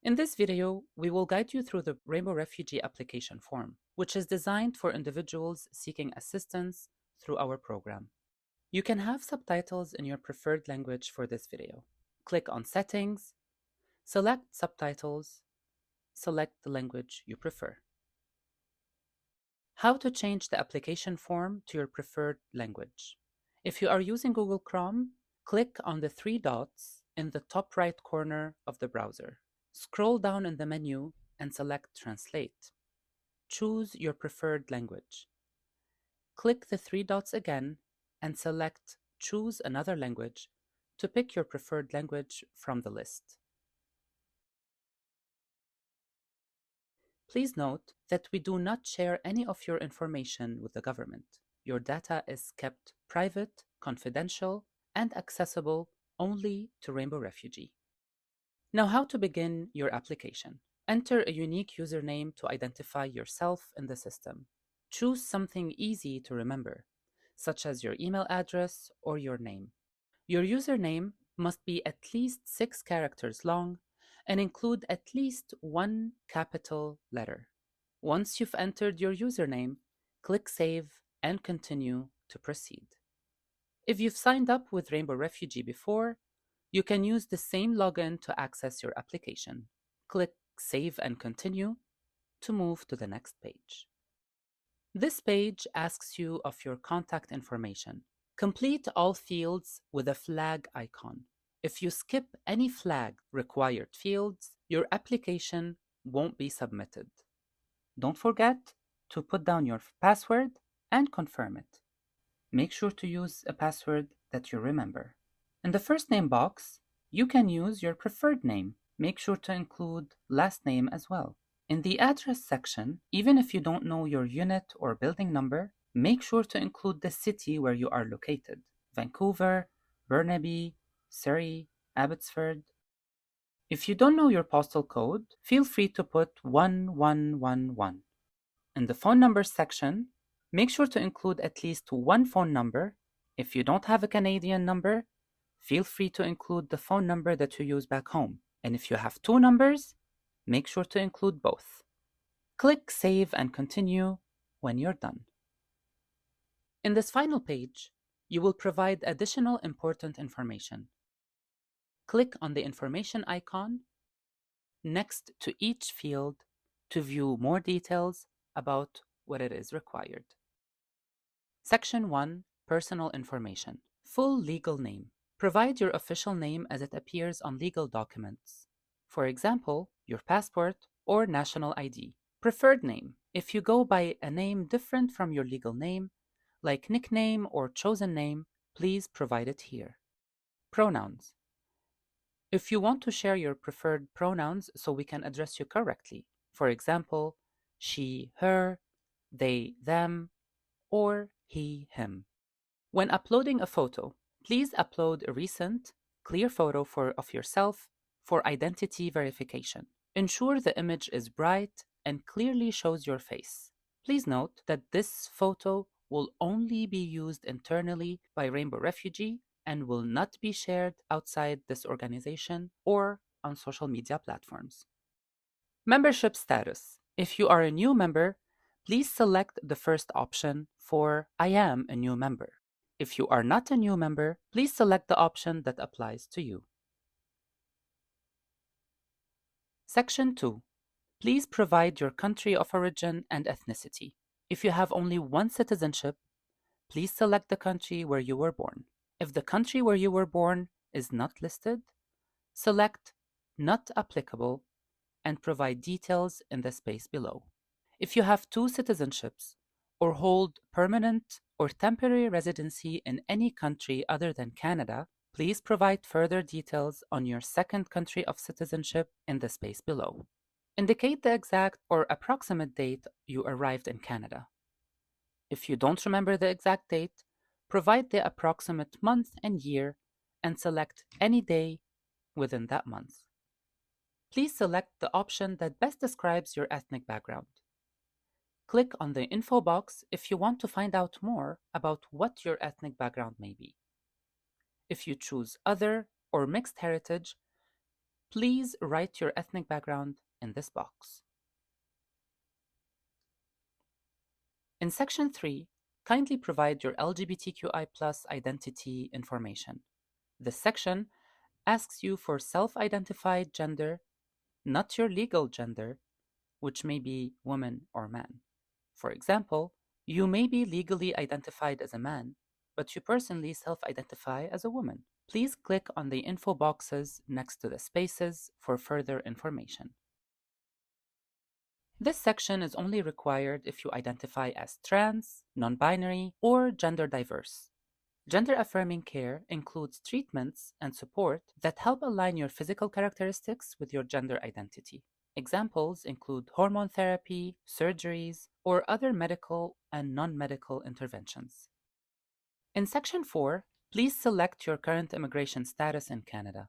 In this video, we will guide you through the Rainbow Refugee Application form, which is designed for individuals seeking assistance through our program. You can have subtitles in your preferred language for this video. Click on Settings, select Subtitles, select the language you prefer. How to change the application form to your preferred language. If you are using Google Chrome, click on the three dots in the top right corner of the browser. Scroll down in the menu and select Translate. Choose your preferred language. Click the three dots again and select Choose another language to pick your preferred language from the list. Please note that we do not share any of your information with the government. Your data is kept private, confidential, and accessible only to Rainbow Refugee. Now, how to begin your application. Enter a unique username to identify yourself in the system. Choose something easy to remember, such as your email address or your name. Your username must be at least 6 characters long and include at least one capital letter. Once you've entered your username, click Save and Continue to proceed. If you've signed up with Rainbow Refugee before, you can use the same login to access your application. Click Save and Continue to move to the next page. This page asks you of your contact information. Complete all fields with a flag icon. If you skip any flag required fields, your application won't be submitted. Don't forget to put down your password and confirm it. Make sure to use a password that you remember. In the first name box, you can use your preferred name. Make sure to include last name as well. In the address section, even if you don't know your unit or building number, make sure to include the city where you are located. Vancouver, Burnaby, Surrey, Abbotsford. If you don't know your postal code, feel free to put 1111. In the phone numbers section, make sure to include at least one phone number. If you don't have a Canadian number, feel free to include the phone number that you use back home. And if you have two numbers, make sure to include both. Click Save and Continue when you're done. In this final page, you will provide additional important information. Click on the information icon next to each field to view more details about what it is required. Section 1, Personal Information. Full legal name. Provide your official name as it appears on legal documents. For example, your passport or national ID. Preferred name. If you go by a name different from your legal name, like nickname or chosen name, please provide it here. Pronouns. If you want to share your preferred pronouns so we can address you correctly, for example, she, her, they, them, or he, him. When uploading a photo, please upload a recent, clear photo of yourself for identity verification. Ensure the image is bright and clearly shows your face. Please note that this photo will only be used internally by Rainbow Refugee and will not be shared outside this organization or on social media platforms. Membership status. If you are a new member, please select the first option for I am a new member. If you are not a new member, please select the option that applies to you. Section 2. Please provide your country of origin and ethnicity. If you have only one citizenship, please select the country where you were born. If the country where you were born is not listed, select Not Applicable and provide details in the space below. If you have two citizenships or hold permanent or temporary residency in any country other than Canada, please provide further details on your second country of citizenship in the space below. Indicate the exact or approximate date you arrived in Canada. If you don't remember the exact date, provide the approximate month and year and select any day within that month. Please select the option that best describes your ethnic background. Click on the info box if you want to find out more about what your ethnic background may be. If you choose Other or Mixed Heritage, Please write your ethnic background in this box. In Section 3, kindly provide your LGBTQI+ identity information. This section asks you for self-identified gender, not your legal gender, which may be woman or man. For example, you may be legally identified as a man, but you personally self-identify as a woman. Please click on the info boxes next to the spaces for further information. This section is only required if you identify as trans, non-binary, or gender diverse. Gender-affirming care includes treatments and support that help align your physical characteristics with your gender identity. Examples include hormone therapy, surgeries, or other medical and non-medical interventions. In Section 4, please select your current immigration status in Canada.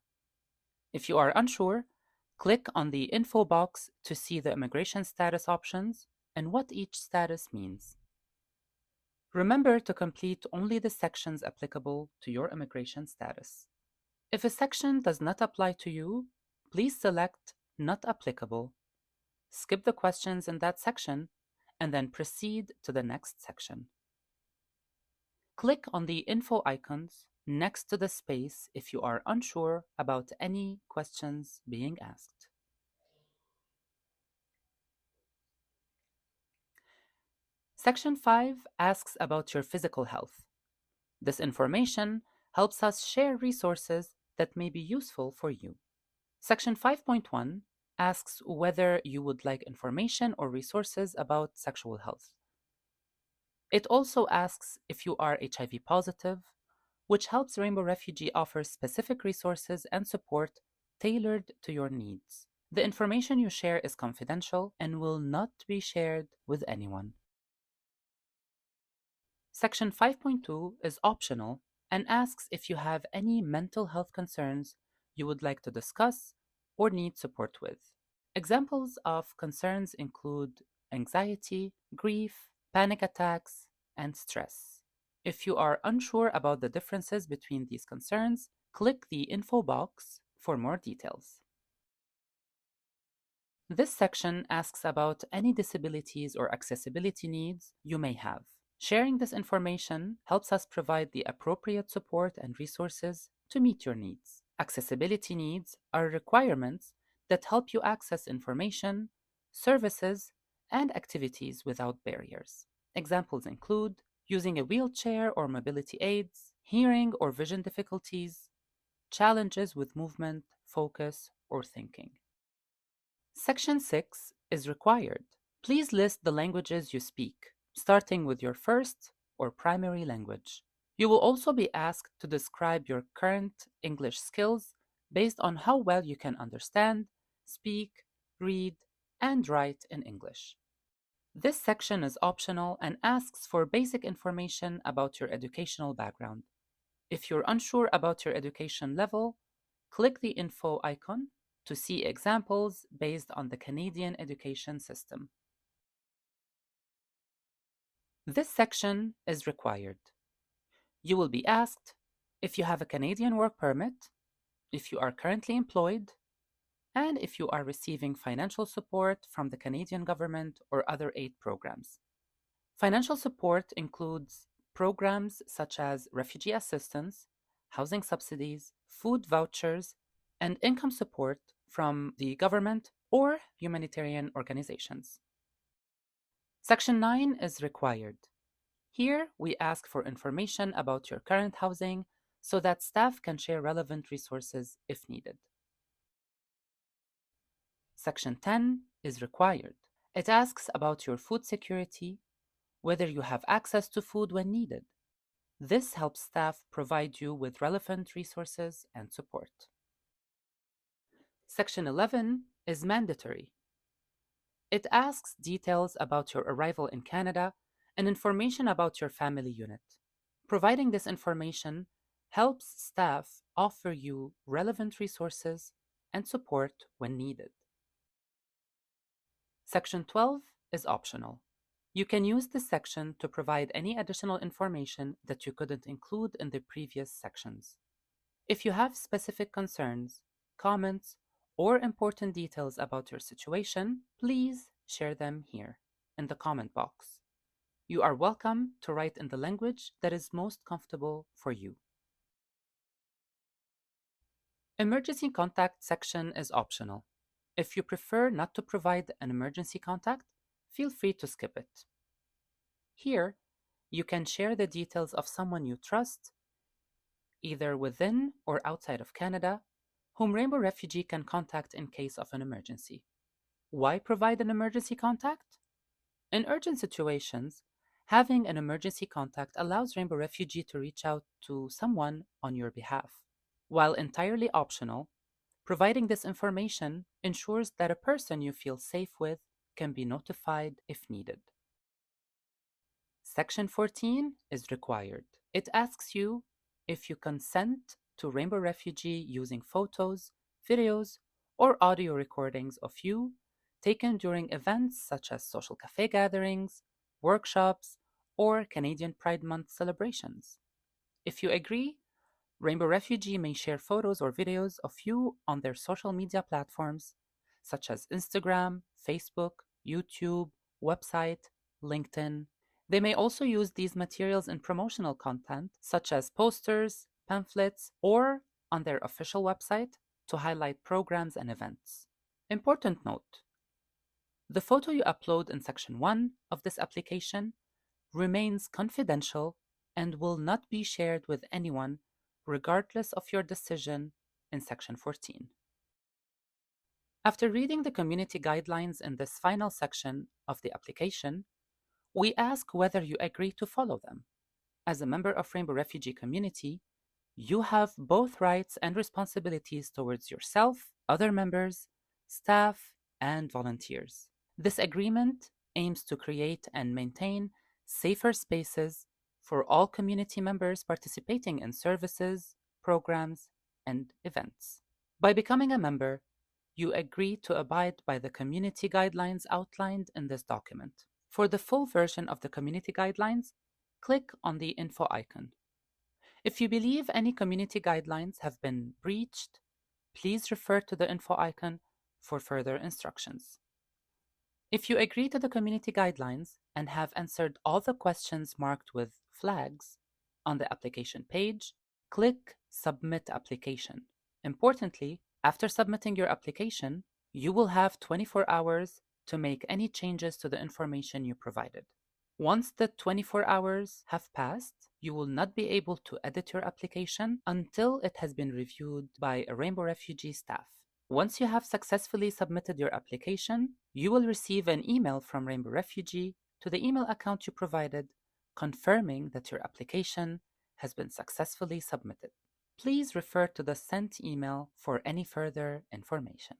If you are unsure, click on the info box to see the immigration status options and what each status means. Remember to complete only the sections applicable to your immigration status. If a section does not apply to you, please select Not Applicable, skip the questions in that section, and then proceed to the next section. Click on the info icons next to the space if you are unsure about any questions being asked. Section 5 asks about your physical health. This information helps us share resources that may be useful for you. Section 5.1 asks whether you would like information or resources about sexual health. It also asks if you are HIV positive, which helps Rainbow Refugee offer specific resources and support tailored to your needs. The information you share is confidential and will not be shared with anyone. Section 5.2 is optional and asks if you have any mental health concerns you would like to discuss or need support with. Examples of concerns include anxiety, grief, panic attacks, and stress. If you are unsure about the differences between these concerns, click the info box for more details. This section asks about any disabilities or accessibility needs you may have. Sharing this information helps us provide the appropriate support and resources to meet your needs. Accessibility needs are requirements that help you access information, services, and activities without barriers. Examples include using a wheelchair or mobility aids, hearing or vision difficulties, challenges with movement, focus, or thinking. Section 6 is required. Please list the languages you speak, starting with your first or primary language. You will also be asked to describe your current English skills based on how well you can understand, speak, read, and write in English. This section is optional and asks for basic information about your educational background. If you're unsure about your education level, click the info icon to see examples based on the Canadian education system. This section is required. You will be asked if you have a Canadian work permit, if you are currently employed, and if you are receiving financial support from the Canadian government or other aid programs. Financial support includes programs such as refugee assistance, housing subsidies, food vouchers, and income support from the government or humanitarian organizations. Section 9 is required. Here, we ask for information about your current housing so that staff can share relevant resources if needed. Section 10 is required. It asks about your food security, whether you have access to food when needed. This helps staff provide you with relevant resources and support. Section 11 is mandatory. It asks details about your arrival in Canada and information about your family unit. Providing this information helps staff offer you relevant resources and support when needed. Section 12 is optional. You can use this section to provide any additional information that you couldn't include in the previous sections. If you have specific concerns, comments, or important details about your situation, please share them here in the comment box. You are welcome to write in the language that is most comfortable for you. Emergency contact section is optional. If you prefer not to provide an emergency contact, feel free to skip it. Here, you can share the details of someone you trust, either within or outside of Canada, whom Rainbow Refugee can contact in case of an emergency. Why provide an emergency contact? In urgent situations, having an emergency contact allows Rainbow Refugee to reach out to someone on your behalf. While entirely optional, providing this information ensures that a person you feel safe with can be notified if needed. Section 14 is required. It asks you if you consent to Rainbow Refugee using photos, videos, or audio recordings of you taken during events such as social cafe gatherings, workshops, or Canadian Pride Month celebrations. If you agree, Rainbow Refugee may share photos or videos of you on their social media platforms such as Instagram, Facebook, YouTube, website, LinkedIn. They may also use these materials in promotional content such as posters, pamphlets, or on their official website to highlight programs and events. Important note: the photo you upload in Section 1 of this application remains confidential and will not be shared with anyone regardless of your decision in Section 14. After reading the community guidelines in this final section of the application, we ask whether you agree to follow them. As a member of Rainbow Refugee community, you have both rights and responsibilities towards yourself, other members, staff, and volunteers. This agreement aims to create and maintain safer spaces for all community members participating in services, programs, and events. By becoming a member, you agree to abide by the community guidelines outlined in this document. For the full version of the community guidelines, click on the info icon. If you believe any community guidelines have been breached, please refer to the info icon for further instructions. If you agree to the community guidelines and have answered all the questions marked with flags on the application page, click Submit Application. Importantly, after submitting your application, you will have 24 hours to make any changes to the information you provided. Once the 24 hours have passed, you will not be able to edit your application until it has been reviewed by a Rainbow Refugee staff. Once you have successfully submitted your application, you will receive an email from Rainbow Refugee to the email account you provided, confirming that your application has been successfully submitted. Please refer to the sent email for any further information.